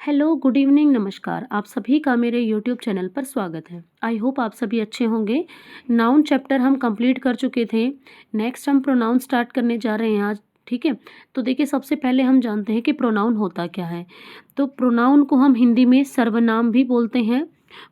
Hello, good evening, नमस्कार। आप सभी का मेरे यूट्यूब चैनल पर स्वागत है। आई होप आप सभी अच्छे होंगे। नाउन चैप्टर हम कंप्लीट कर चुके थे। नेक्स्ट हम प्रोनाउन स्टार्ट करने जा रहे हैं आज। ठीक है, तो देखिए सबसे पहले हम जानते हैं कि प्रोनाउन होता क्या है। तो प्रोनाउन को हम हिंदी में सर्वनाम भी बोलते हैं।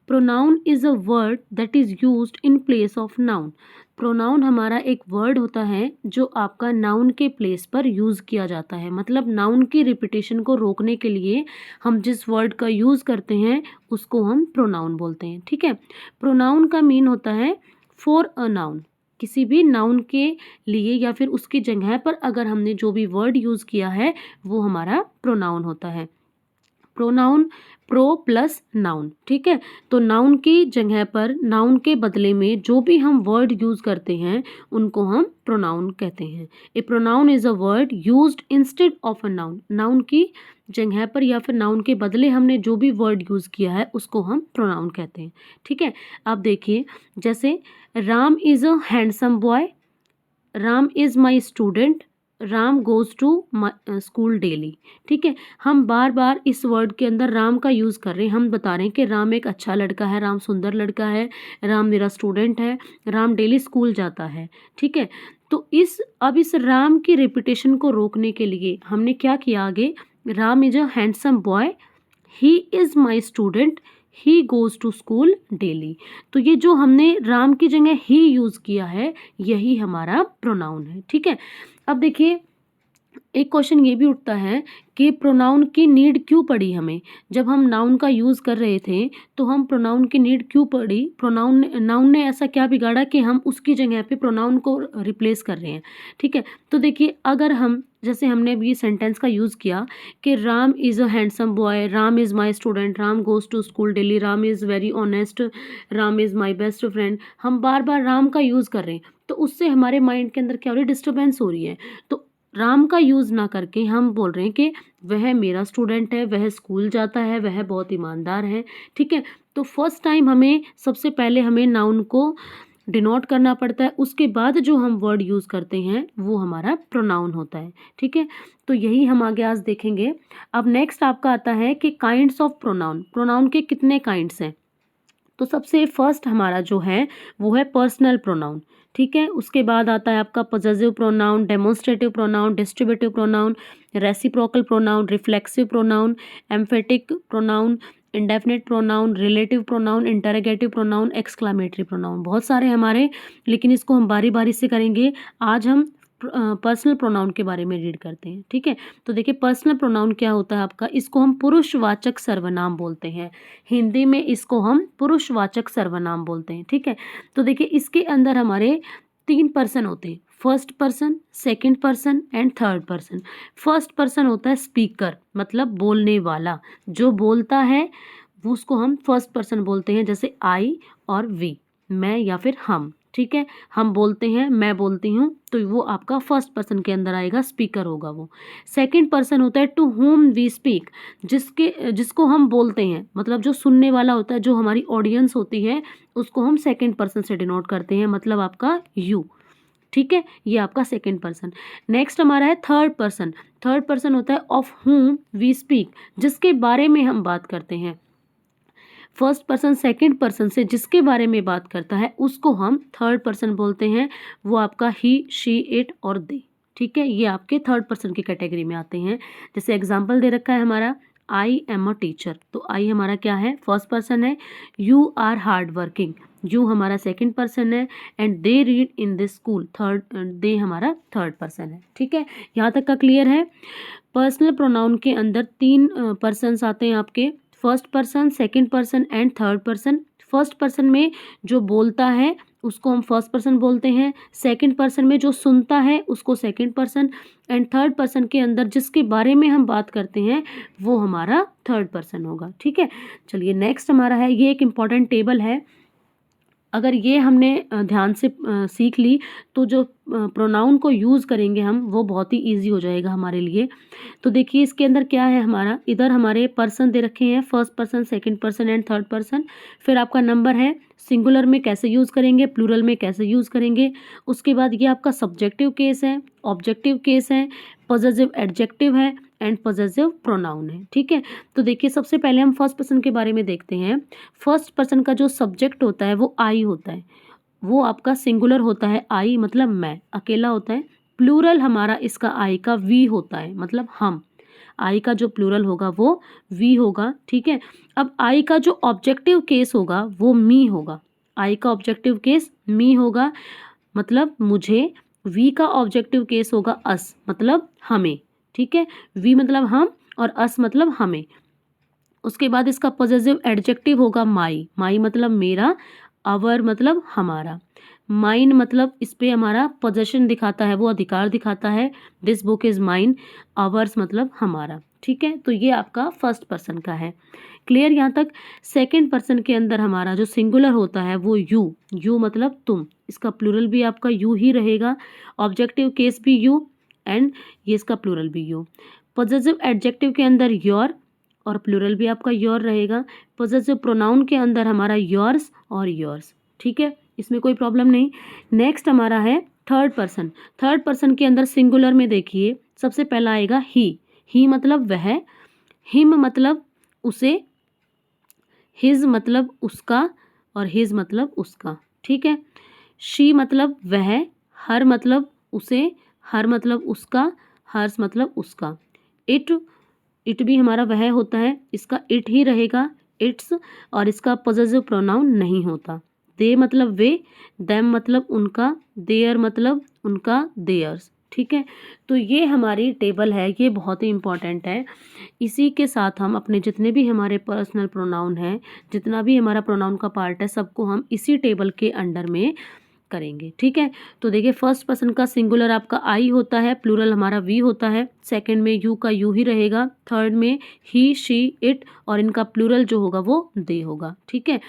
Pronoun is a word that is used in place of noun. Pronoun हमारा एक वर्ड होता है जो आपका नाउन के प्लेस पर यूज़ किया जाता है। मतलब नाउन की रिपीटेशन को रोकने के लिए हम जिस वर्ड का यूज़ करते हैं उसको हम प्रोनाउन बोलते हैं। ठीक है, प्रोनाउन का मीन होता है फॉर अ नाउन। किसी भी नाउन के लिए या फिर उसकी जगह पर अगर हमने जो भी वर्ड यूज़ किया है वो हमारा प्रोनाउन होता है। Pronoun pro plus noun. ठीक है, तो नाउन की जगह पर नाउन के बदले में जो भी हम वर्ड यूज़ करते हैं उनको हम प्रोनाउन कहते हैं। A pronoun is a word used instead of a noun. Noun की जगह पर या फिर नाउन के बदले हमने जो भी वर्ड यूज़ किया है उसको हम प्रोनाउन कहते हैं। ठीक है, अब देखिए जैसे Ram is a handsome boy, Ram is my student, Ram goes to school daily. ठीक है, हम बार बार इस वर्ड के अंदर राम का यूज़ कर रहे हैं। हम बता रहे हैं कि राम एक अच्छा लड़का है, राम सुंदर लड़का है, राम मेरा स्टूडेंट है, राम डेली स्कूल जाता है। ठीक है, तो इस राम की रिपीटेशन को रोकने के लिए हमने क्या किया आगे, Ram is a handsome boy, he is my student, he goes to school daily. तो ये जो हमने राम की जगह ही यूज़ किया है यही हमारा प्रोनाउन है। ठीक है, अब देखिए एक क्वेश्चन ये भी उठता है कि प्रोनाउन की नीड क्यों पड़ी हमें। जब हम नाउन का यूज़ कर रहे थे तो हम प्रोनाउन की नीड क्यों पड़ी, नाउन ने ऐसा क्या बिगाड़ा कि हम उसकी जगह पे प्रोनाउन को रिप्लेस कर रहे हैं। ठीक है, तो देखिए अगर हम जैसे हमने अभी सेंटेंस का यूज़ किया कि Ram is a handsome boy, Ram is my student, Ram goes to school daily, Ram is very honest, Ram is my best friend. हम बार बार राम का यूज़ कर रहे हैं तो उससे हमारे माइंड के अंदर क्या हो रही है, डिस्टर्बेंस हो रही है। तो राम का यूज़ ना करके हम बोल रहे हैं कि वह मेरा स्टूडेंट है, वह स्कूल जाता है, वह बहुत ईमानदार है। ठीक है, तो फर्स्ट टाइम हमें सबसे पहले हमें नाउन को डिनोट करना पड़ता है, उसके बाद जो हम वर्ड यूज़ करते हैं वो हमारा प्रोनाउन होता है। ठीक है, तो यही हम आगे आज देखेंगे। अब नेक्स्ट आपका आता है कि काइंड्स ऑफ प्रोनाउन। प्रोनाउन के कितने काइंड्स हैं। तो सबसे फर्स्ट हमारा जो है वो है पर्सनल प्रोनाउन। ठीक है, उसके बाद आता है आपका possessive pronoun, demonstrative pronoun, distributive pronoun, reciprocal pronoun, reflexive pronoun, emphatic pronoun, indefinite pronoun, relative pronoun, interrogative pronoun, exclamatory pronoun. बहुत सारे हमारे, लेकिन इसको हम बारी बारी से करेंगे। आज हम पर्सनल प्रोनाउन के बारे में रीड करते हैं। ठीक है, तो देखिए पर्सनल प्रोनाउन क्या होता है आपका, इसको हम पुरुषवाचक सर्वनाम बोलते हैं। हिंदी में इसको हम पुरुषवाचक सर्वनाम बोलते हैं। ठीक है, तो देखिए इसके अंदर हमारे 3 पर्सन होते हैं, first person, second person and third person. First person होता है स्पीकर, मतलब बोलने वाला, जो बोलता है वो उसको हम फर्स्ट पर्सन बोलते हैं। जैसे आई और वी, मैं या फिर हम। ठीक है, हम बोलते हैं, मैं बोलती हूँ, तो वो आपका फर्स्ट पर्सन के अंदर आएगा, स्पीकर होगा वो। सेकंड पर्सन होता है टू होम वी स्पीक, जिसको हम बोलते हैं, मतलब जो सुनने वाला होता है, जो हमारी ऑडियंस होती है, उसको हम सेकंड पर्सन से डिनोट करते हैं, मतलब आपका यू। ठीक है, ये आपका सेकंड पर्सन। नेक्स्ट हमारा है थर्ड पर्सन। थर्ड पर्सन होता है ऑफ whom वी स्पीक, जिसके बारे में हम बात करते हैं। फर्स्ट पर्सन सेकंड पर्सन से जिसके बारे में बात करता है उसको हम थर्ड पर्सन बोलते हैं। वो आपका ही, शी, इट और दे। ठीक है, ये आपके थर्ड पर्सन की कैटेगरी में आते हैं। जैसे एग्जाम्पल दे रखा है हमारा, आई एम अ टीचर, तो आई हमारा क्या है, फर्स्ट पर्सन है। You are hard working, you हमारा सेकंड पर्सन है। And they read in this school, third, they हमारा थर्ड पर्सन है। ठीक है, यहाँ तक का क्लियर है। पर्सनल प्रोनाउन के अंदर 3 पर्सन्स आते हैं आपके, first person, second person and third person. First person में जो बोलता है उसको हम फर्स्ट पर्सन बोलते हैं। सेकंड पर्सन में जो सुनता है उसको second person, and third person के अंदर जिसके बारे में हम बात करते हैं वो हमारा थर्ड पर्सन होगा। ठीक है, चलिए नेक्स्ट हमारा है, ये एक इम्पॉर्टेंट टेबल है। अगर ये हमने ध्यान से सीख ली तो जो प्रोनाउन को यूज़ करेंगे हम वो बहुत ही ईजी हो जाएगा हमारे लिए। तो देखिए इसके अंदर क्या है हमारा, इधर हमारे पर्सन दे रखे हैं, first person, second person and third person. फिर आपका नंबर है, सिंगुलर में कैसे यूज़ करेंगे, प्लूरल में कैसे यूज़ करेंगे। उसके बाद ये आपका सब्जेक्टिव केस है, ऑब्जेक्टिव केस है, पॉजेसिव एडजेक्टिव है, एंड पॉजेसिव प्रोनाउन है। ठीक है, तो देखिए सबसे पहले हम फर्स्ट पर्सन के बारे में देखते हैं। फर्स्ट पर्सन का जो सब्जेक्ट होता है वो आई होता है, वो आपका सिंगुलर होता है, आई मतलब मैं, अकेला होता है। प्लूरल हमारा इसका आई का वी होता है, मतलब हम। आई का जो प्लूरल होगा वो वी होगा। ठीक है, अब आई का जो ऑब्जेक्टिव केस होगा वो मी होगा। आई का ऑब्जेक्टिव केस मी होगा, मतलब मुझे। वी का ऑब्जेक्टिव केस होगा अस, मतलब हमें। ठीक है, वी मतलब हम और अस मतलब हमें। उसके बाद इसका पॉजेसिव एडजेक्टिव होगा माई। माई मतलब मेरा, अवर मतलब हमारा। माइन मतलब इस पे हमारा पोजेशन दिखाता है, वो अधिकार दिखाता है। This book is mine. Ours मतलब हमारा। ठीक है, तो ये आपका फर्स्ट पर्सन का है। क्लियर यहाँ तक। सेकंड पर्सन के अंदर हमारा जो सिंगुलर होता है वो यू। यू मतलब तुम, इसका प्लूरल भी आपका यू ही रहेगा, ऑब्जेक्टिव केस भी यू एंड ये इसका प्लूरल भी यू। पॉजेसिव एडजेक्टिव के अंदर योर और प्लूरल भी आपका योर रहेगा। पॉजेसिव प्रोनाउन के अंदर हमारा योर्स और योर्स। ठीक है, इसमें कोई प्रॉब्लम नहीं। नेक्स्ट हमारा है थर्ड पर्सन। थर्ड पर्सन के अंदर सिंगुलर में देखिए सबसे पहला आएगा ही। ही मतलब वह, हिम मतलब उसे, हिज मतलब उसका और हिज मतलब उसका। ठीक है, शी मतलब वह, हर मतलब उसे, हर मतलब उसका, हर्स मतलब उसका। इट, इट भी हमारा वह होता है, इसका इट ही रहेगा, इट्स, और इसका पॉजेसिव प्रोनाउन नहीं होता। दे मतलब वे, देम मतलब उनका, देयर मतलब उनका, देयर्स। ठीक है, तो ये हमारी टेबल है, ये बहुत ही इंपॉर्टेंट है। इसी के साथ हम अपने जितने भी हमारे पर्सनल प्रोनाउन हैं, जितना भी हमारा प्रोनाउन का पार्ट है, सबको हम इसी टेबल के अंडर में करेंगे। ठीक है, तो देखिए फर्स्ट पर्सन का सिंगुलर आपका आई होता है, प्लूरल हमारा वी होता है। सेकंड में यू का यू ही रहेगा। थर्ड में ही, शी, इट और इनका प्लूरल जो होगा वो दे होगा। ठीक है,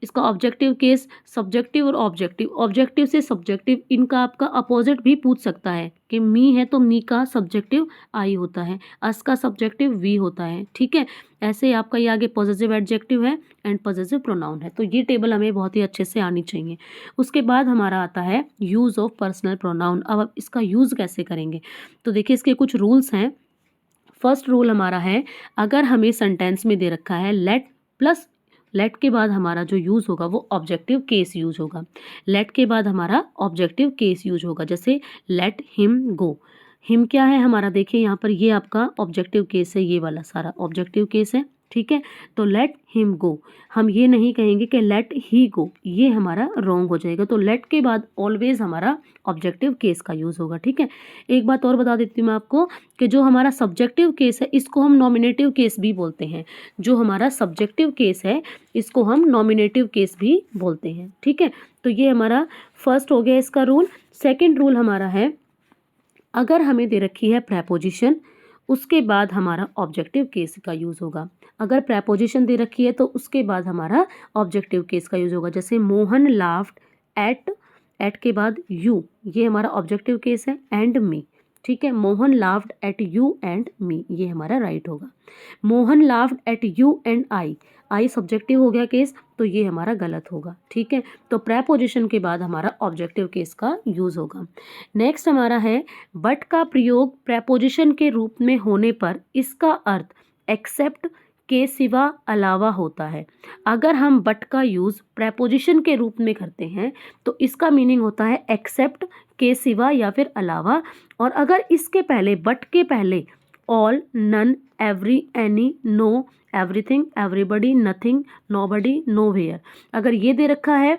इसका ऑब्जेक्टिव केस सब्जेक्टिव और ऑब्जेक्टिव, ऑब्जेक्टिव से सब्जेक्टिव, इनका आपका अपोजिट भी पूछ सकता है कि मी है तो मी का सब्जेक्टिव आई होता है, अस का सब्जेक्टिव वी होता है। ठीक है, ऐसे आपका ये आगे पॉजेसिव एडजेक्टिव है एंड पॉजेसिव प्रोनाउन है। तो ये टेबल हमें बहुत ही अच्छे से आनी चाहिए। उसके बाद हमारा आता है यूज़ ऑफ पर्सनल प्रोनाउन। अब इसका यूज़ कैसे करेंगे, तो देखिए इसके कुछ रूल्स हैं। फर्स्ट रूल हमारा है, अगर हमें सेंटेंस में दे रखा है लेट प्लस, लेट के बाद हमारा जो यूज़ होगा वो ऑब्जेक्टिव केस यूज होगा। लेट के बाद हमारा ऑब्जेक्टिव केस यूज होगा, जैसे लेट हिम गो। हिम क्या है हमारा, देखिए यहाँ पर ये आपका ऑब्जेक्टिव केस है, ये वाला सारा ऑब्जेक्टिव केस है। ठीक है, तो लेट हिम गो, हम ये नहीं कहेंगे कि लेट ही गो, ये हमारा रॉन्ग हो जाएगा। तो लेट के बाद ऑलवेज हमारा ऑब्जेक्टिव केस का यूज़ होगा। ठीक है, एक बात और बता देती हूँ मैं आपको कि जो हमारा सब्जेक्टिव केस है इसको हम नॉमिनेटिव केस भी बोलते हैं। जो हमारा सब्जेक्टिव केस है इसको हम नॉमिनेटिव केस भी बोलते हैं। ठीक है, तो ये हमारा फर्स्ट हो गया इसका रूल। सेकंड रूल हमारा है, अगर हमें दे रखी है प्रेपोजिशन, उसके बाद हमारा ऑब्जेक्टिव केस का यूज़ होगा। अगर प्रेपोजिशन दे रखी है तो उसके बाद हमारा ऑब्जेक्टिव केस का यूज़ होगा, जैसे मोहन लाफ्ड एट, एट के बाद यू, ये हमारा ऑब्जेक्टिव केस है, एंड मी। ठीक है, Mohan laughed eight you and me, ये हमारा राइट होगा। Mohan laughed eight you and I subjective हो गया केस, तो ये हमारा गलत होगा। ठीक है, तो प्रेपोजिशन के बाद हमारा ऑब्जेक्टिव केस का यूज़ होगा। नेक्स्ट हमारा है, बट का प्रयोग प्रेपोजिशन के रूप में होने पर इसका अर्थ एक्सेप्ट के सिवा अलावा होता है। अगर हम बट का यूज़ प्रेपोजिशन के रूप में करते हैं तो इसका मीनिंग होता है एक्सेप्ट के सिवा या फिर अलावा। और अगर इसके पहले, बट के पहले all, none, every, any, no, everything, everybody, nothing, nobody, nowhere, अगर ये दे रखा है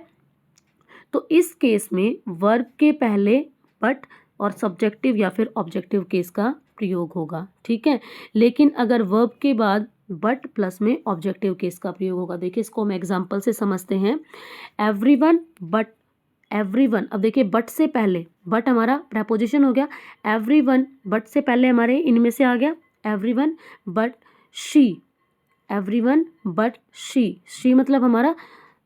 तो इस केस में वर्ब के पहले बट और सब्जेक्टिव या फिर ऑब्जेक्टिव केस का प्रयोग होगा। ठीक है, लेकिन अगर वर्ब के बाद बट प्लस में ऑब्जेक्टिव केस का प्रयोग होगा। देखिए इसको हम एग्जांपल से समझते हैं। एवरीवन बट, एवरीवन, अब देखिए बट से पहले, बट हमारा प्रेपोजिशन हो गया, एवरीवन बट से पहले हमारे इनमें से आ गया everyone but she, everyone but she मतलब हमारा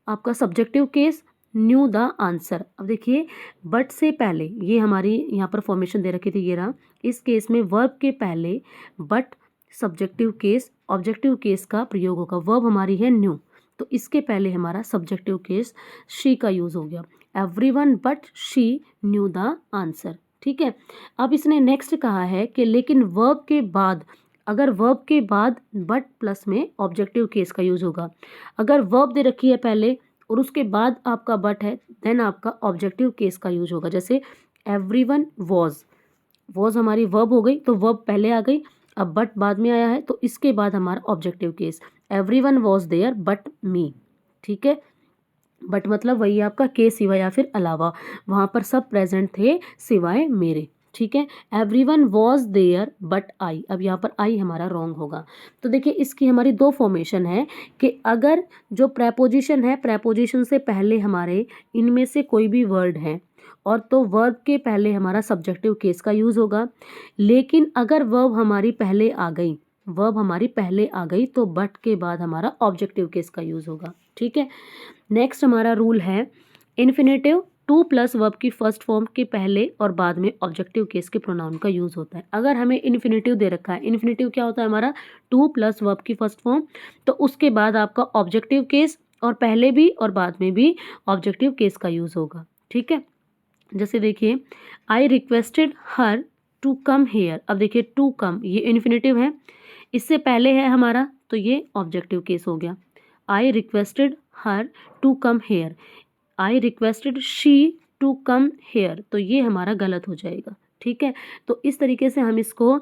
आपका subjective case, new the answer. अब देखिए बट से पहले, ये हमारी यहाँ पर फॉर्मेशन दे रखी थी, ये रहा। इस केस में वर्ब के पहले but subjective case, objective case का प्रयोग होगा। वर्ब हमारी है न्यू, तो इसके पहले हमारा सब्जेक्टिव केस शी का यूज़ हो गया। Everyone but she knew the answer. ठीक है, अब इसने नेक्स्ट कहा है कि लेकिन वर्ब के बाद अगर वर्ब के बाद बट प्लस में ऑब्जेक्टिव केस का यूज़ होगा। अगर वर्ब दे रखी है पहले और उसके बाद आपका बट है, देन आपका ऑब्जेक्टिव केस का यूज़ होगा। जैसे एवरीवन वॉज हमारी वर्ब हो गई, तो वर्ब पहले आ गई, अब बट बाद में आया है, तो इसके बाद हमारा objective case, everyone was there but me. ठीक है, बट मतलब वही आपका के सिवा या फिर अलावा, वहाँ पर सब प्रेजेंट थे सिवाय मेरे। ठीक है, everyone was there but I, अब यहाँ पर आई हमारा रॉन्ग होगा। तो देखिए इसकी हमारी दो फॉर्मेशन है कि अगर जो प्रेपोजिशन है, प्रेपोजिशन से पहले हमारे इनमें से कोई भी वर्ड है और तो वर्ब के पहले हमारा सब्जेक्टिव केस का यूज़ होगा। लेकिन अगर वर्ब हमारी पहले आ गई तो बट के बाद हमारा ऑब्जेक्टिव केस का यूज़ होगा। ठीक है, नेक्स्ट हमारा रूल है इन्फिनेटिव टू प्लस वर्ब की फर्स्ट फॉर्म के पहले और बाद में ऑब्जेक्टिव केस के प्रोनाउन का यूज़ होता है। अगर हमें इन्फिनेटिव दे रखा है, इन्फिनेटिव क्या होता है हमारा, टू प्लस वर्ब की फर्स्ट फॉर्म, तो उसके बाद आपका ऑब्जेक्टिव केस और पहले भी और बाद में भी ऑब्जेक्टिव केस का यूज़ होगा। ठीक है, जैसे देखिए I requested her to come here, अब देखिए टू कम ये इन्फिनेटिव है, इससे पहले है हमारा, तो ये ऑब्जेक्टिव केस हो गया। I requested her to come here, I requested she to come here, तो ये हमारा गलत हो जाएगा। ठीक है, तो इस तरीके से हम इसको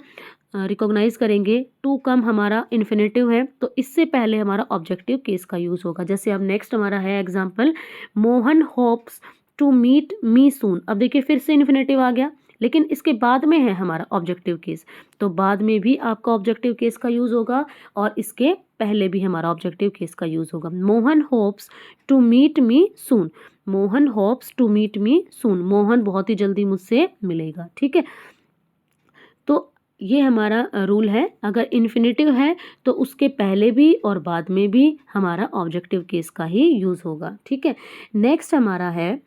रिकॉग्नाइज करेंगे। टू कम हमारा इन्फिनेटिव है, तो इससे पहले हमारा ऑब्जेक्टिव केस का यूज़ होगा। जैसे अब नेक्स्ट हमारा है example, Mohan hopes to meet me soon, अब देखिए फिर से इन्फिनेटिव आ गया, लेकिन इसके बाद में है हमारा ऑब्जेक्टिव केस, तो बाद में भी आपका ऑब्जेक्टिव केस का यूज़ होगा और इसके पहले भी हमारा ऑब्जेक्टिव केस का यूज़ होगा। Mohan hopes to meet me soon, Mohan hopes to meet me soon, Mohan बहुत ही जल्दी मुझसे मिलेगा। ठीक है, तो ये हमारा रूल है, अगर इन्फिनेटिव है तो उसके पहले भी और बाद में भी हमारा ऑब्जेक्टिव केस का ही यूज़ होगा। ठीक है, नेक्स्ट हमारा है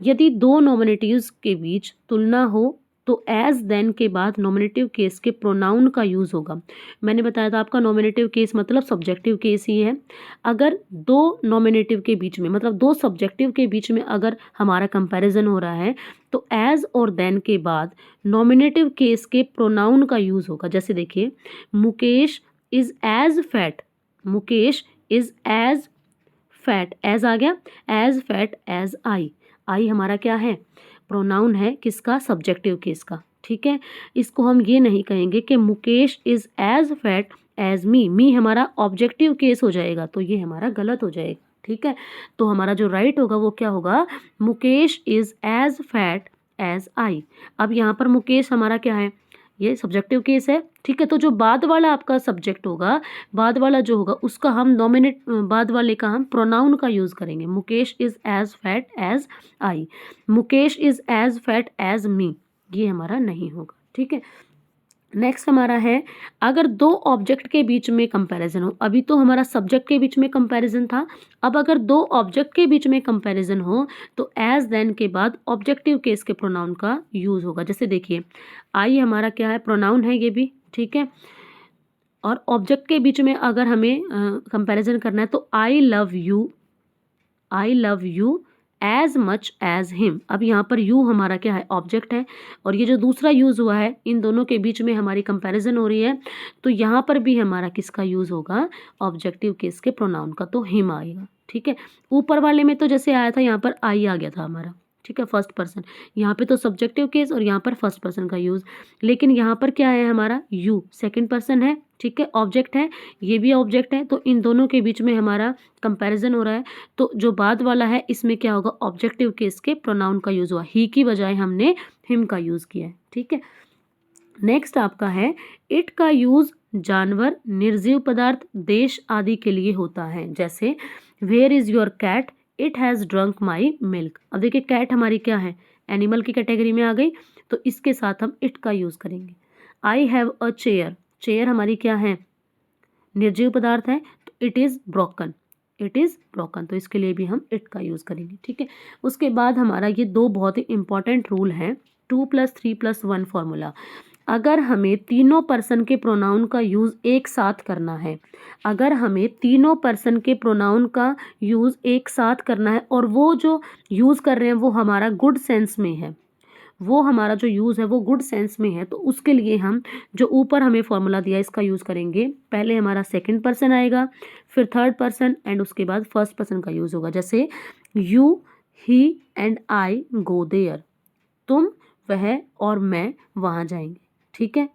यदि दो नॉमिनेटिव्स के बीच तुलना हो तो एज देन के बाद नॉमिनेटिव केस के प्रोनाउन का यूज़ होगा। मैंने बताया था आपका नॉमिनेटिव केस मतलब सब्जेक्टिव केस ही है। अगर दो नॉमिनेटिव के बीच में मतलब दो सब्जेक्टिव के बीच में अगर हमारा कंपैरिजन हो रहा है तो एज और देन के बाद नॉमिनेटिव केस के प्रोनाउन का यूज़ होगा। जैसे देखिए Mukesh is as fat, Mukesh is as fat, as आ गया, as fat as I, I हमारा क्या है, प्रोनाउन है किसका, सब्जेक्टिव केस का। ठीक है, इसको हम ये नहीं कहेंगे कि Mukesh is as fat as me हमारा ऑब्जेक्टिव केस हो जाएगा, तो ये हमारा गलत हो जाएगा। ठीक है, तो हमारा जो राइट होगा वो क्या होगा, Mukesh is as fat as I. अब यहाँ पर मुकेश हमारा क्या है, ये सब्जेक्टिव केस है। ठीक है, तो जो बाद वाला आपका सब्जेक्ट होगा, बाद वाला जो होगा उसका हम नॉमिनेट, बाद वाले का हम प्रोनाउन का यूज़ करेंगे। Mukesh is as fat as I, Mukesh is as fat as me, ये हमारा नहीं होगा। ठीक है, नेक्स्ट हमारा है अगर दो ऑब्जेक्ट के बीच में कंपैरिजन हो, अभी तो हमारा सब्जेक्ट के बीच में कंपैरिजन था, अब अगर दो ऑब्जेक्ट के बीच में कंपैरिजन हो तो एज देन के बाद ऑब्जेक्टिव केस के प्रोनाउन का यूज़ होगा। जैसे देखिए आई हमारा क्या है, प्रोनाउन है ये भी। ठीक है, और ऑब्जेक्ट के बीच में अगर हमें कंपैरिजन करना है तो I love you as much as him. अब यहाँ पर यू हमारा क्या है, ऑब्जेक्ट है, और ये जो दूसरा यूज़ हुआ है इन दोनों के बीच में हमारी कंपैरिजन हो रही है, तो यहाँ पर भी हमारा किसका यूज़ होगा, ऑब्जेक्टिव केस के प्रोनाउन का, तो हिम आएगा। ठीक है, ऊपर वाले में तो जैसे आया था यहाँ पर आई आ गया था हमारा। ठीक है, फर्स्ट पर्सन, यहाँ पे तो सब्जेक्टिव केस और यहाँ पर फर्स्ट पर्सन का यूज़, लेकिन यहाँ पर क्या है हमारा, यू सेकंड पर्सन है। ठीक है, ऑब्जेक्ट है, ये भी ऑब्जेक्ट है, तो इन दोनों के बीच में हमारा कंपैरिजन हो रहा है, तो जो बाद वाला है इसमें क्या होगा, ऑब्जेक्टिव केस के प्रोनाउन का यूज़ हुआ, ही की बजाय हमने हिम का यूज़ किया है। ठीक है, नेक्स्ट आपका है इट का यूज़ जानवर, निर्जीव पदार्थ, देश आदि के लिए होता है। जैसे where is your cat, it has drunk my milk. अब देखिए कैट हमारी क्या है, एनिमल की कैटेगरी में आ गई, तो इसके साथ हम इट का यूज़ करेंगे। I have a chair, chair हमारी क्या है, निर्जीव पदार्थ है, तो इट इज़ ब्रोकन, तो इसके लिए भी हम इट का यूज़ करेंगे। ठीक है, उसके बाद हमारा ये दो बहुत ही इंपॉर्टेंट रूल हैं, 2+3+1 फॉर्मूला। अगर हमें तीनों पर्सन के प्रोनाउन का यूज़ एक साथ करना है, अगर हमें तीनों पर्सन के प्रोनाउन का यूज़ एक साथ करना है और वो जो यूज़ कर रहे हैं वो हमारा गुड सेंस में है, वो हमारा जो यूज़ है वो गुड सेंस में है, तो उसके लिए हम जो ऊपर हमें फॉर्मूला दिया इसका यूज़ करेंगे। पहले हमारा सेकंड पर्सन आएगा, फिर थर्ड पर्सन एंड उसके बाद फर्स्ट पर्सन का यूज़ होगा। जैसे you, he and I go there, तुम, वह और मैं वहाँ जाएंगे। ठीक है,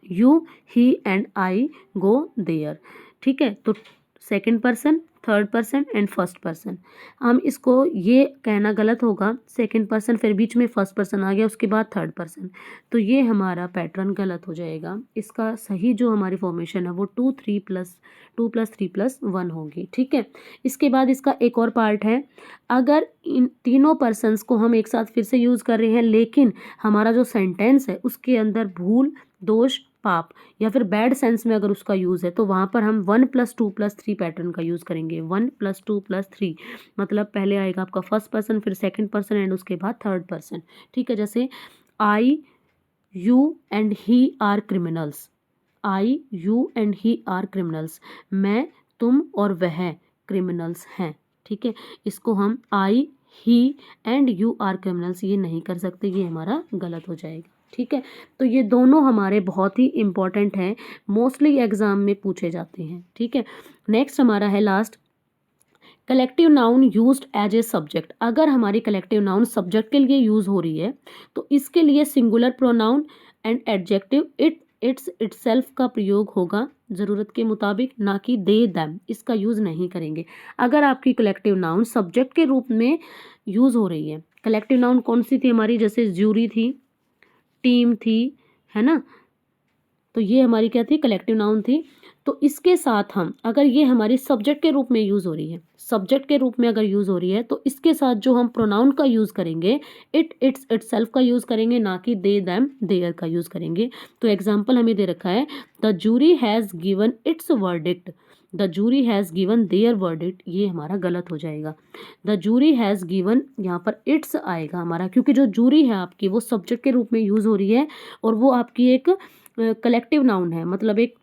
you, he and I go there. ठीक है, तो second person, third person and first person. हम इसको ये कहना गलत होगा, सेकंड पर्सन फिर बीच में फर्स्ट पर्सन आ गया, उसके बाद थर्ड पर्सन, तो ये हमारा पैटर्न गलत हो जाएगा। इसका सही जो हमारी फॉर्मेशन है वो 2 + 3 + 1 होगी। ठीक है, इसके बाद इसका एक और पार्ट है, अगर इन तीनों पर्सन्स को हम एक साथ फिर से यूज़ कर रहे हैं, लेकिन हमारा जो सेंटेंस है उसके अंदर भूल, दोष, पाप या फिर बैड सेंस में अगर उसका यूज़ है, तो वहाँ पर हम 1 + 2 + 3 पैटर्न का यूज़ करेंगे। 1 + 2 + 3 मतलब पहले आएगा आपका फर्स्ट पर्सन, फिर सेकंड पर्सन एंड उसके बाद थर्ड पर्सन। ठीक है, जैसे I, you and he are criminals, I, you and he are criminals, मैं, तुम और वह क्रिमिनल्स हैं। ठीक है, इसको हम आई, ही एंड यू आर क्रिमिनल्स ये नहीं कर सकते, ये हमारा गलत हो जाएगा। ठीक है, तो ये दोनों हमारे बहुत ही इम्पॉर्टेंट हैं, मोस्टली एग्जाम में पूछे जाते हैं। ठीक है, नेक्स्ट हमारा है last, collective noun used as a subject. अगर हमारी कलेक्टिव नाउन सब्जेक्ट के लिए यूज़ हो रही है, तो इसके लिए singular pronoun and adjective it's itself का प्रयोग होगा ज़रूरत के मुताबिक, ना कि दे दैम, इसका यूज़ नहीं करेंगे। अगर आपकी कलेक्टिव नाउन सब्जेक्ट के रूप में यूज़ हो रही है, कलेक्टिव नाउन कौन सी थी हमारी, जैसे ज्यूरी थी, टीम थी, है ना, तो ये हमारी क्या थी, कलेक्टिव नाउन थी। तो इसके साथ हम अगर ये हमारी सब्जेक्ट के रूप में यूज़ हो रही है, सब्जेक्ट के रूप में अगर यूज़ हो रही है, तो इसके साथ जो हम प्रोनाउन का यूज़ करेंगे, इट्स इटसेल्फ का यूज़ करेंगे, ना कि दे दैम देयर का यूज़ करेंगे। तो एग्जाम्पल हमें दे रखा है, the jury has given its verdict, the jury has given their verdict, ये हमारा गलत हो जाएगा। द जूरी हैज़ गिवन, यहाँ पर इट्स आएगा हमारा, क्योंकि जो जूरी है आपकी वो सब्जेक्ट के रूप में यूज़ हो रही है और वो आपकी एक कलेक्टिव नाउन है, मतलब एक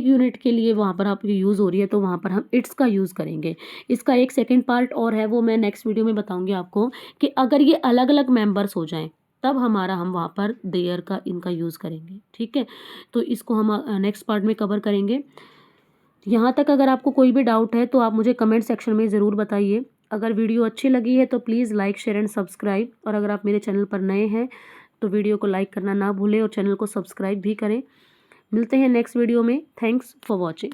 यूनिट के लिए वहाँ पर आपकी यूज़ हो रही है, तो वहाँ पर हम इट्स का यूज़ करेंगे। इसका एक सेकंड पार्ट और है, वो मैं नेक्स्ट वीडियो में बताऊंगी आपको, कि अगर ये अलग अलग मेंबर्स हो जाएं तब हमारा हम वहाँ पर देयर का इनका यूज़ करेंगे। ठीक है, तो इसको हम नेक्स्ट पार्ट में कवर करेंगे। यहाँ तक अगर आपको कोई भी डाउट है तो आप मुझे कमेंट सेक्शन में ज़रूर बताइए। अगर वीडियो अच्छी लगी है तो please like, share and subscribe, और अगर आप मेरे चैनल पर नए हैं तो वीडियो को लाइक करना ना भूलें और चैनल को सब्सक्राइब भी करें। मिलते हैं नेक्स्ट वीडियो में। Thanks for watching.